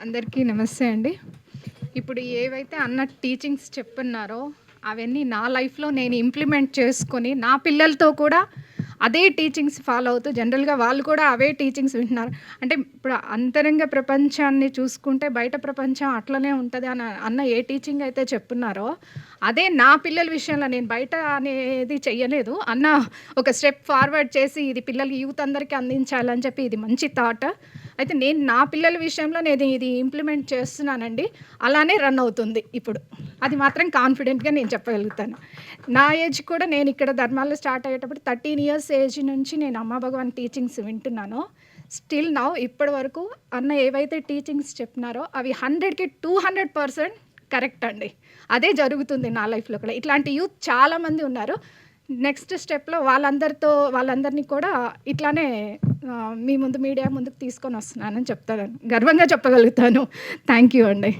అందరికీ నమస్తే అండి. ఇప్పుడు ఏవైతే అన్న టీచింగ్స్ చెప్తున్నారో, అవన్నీ నా లైఫ్‌లో నేను ఇంప్లిమెంట్ చేసుకొని, నా పిల్లలతో కూడా అదే టీచింగ్స్ ఫాలో అవుతూ జనరల్‌గా వాళ్ళు కూడా అవే టీచింగ్స్ వింటున్నారు. అంటే ఇప్పుడు అంతరంగ ప్రపంచాన్ని చూసుకుంటే బయట ప్రపంచం అట్లనే ఉంటది అన్న ఏ టీచింగ్ అయితే చెప్తున్నారో, అదే నా పిల్లల విషయంలో నేను బయట అనేది చెయ్యలేదు. అన్న ఒక స్టెప్ ఫార్వర్డ్ చేసి ఇది పిల్లలకి యూత్ అందరికీ అందించాలని చెప్పి ఇది మంచి థాట్. అయితే నేను నా పిల్లల విషయంలో నేను ఇది ఇంప్లిమెంట్ చేస్తున్నానండి. అలానే రన్ అవుతుంది ఇప్పుడు. అది మాత్రం కాన్ఫిడెంట్‌గా నేను చెప్పగలుగుతాను. నా ఏజ్ కూడా నేను ఇక్కడ ధర్మాల్లో స్టార్ట్ అయ్యేటప్పుడు 13 ఇయర్స్ ఏజ్ నుంచి నేను అమ్మా భగవాన్ టీచింగ్స్ వింటున్నాను. స్టిల్ నౌ ఇప్పటి వరకు అన్న ఏవైతే టీచింగ్స్ చెప్పినారో అవి 100కి 200% కరెక్ట్ అండి. అదే జరుగుతుంది నా లైఫ్‌లో కూడా. ఇట్లాంటి యూత్ చాలామంది ఉన్నారు. నెక్స్ట్ స్టెప్‌లో వాళ్ళందరిని కూడా ఇట్లానే మీ ముందు మీడియా ముందుకు తీసుకొనొస్తున్నానని చెప్తాను. గర్వంగా చెప్పగలుగుతాను. థ్యాంక్ యూ అండి.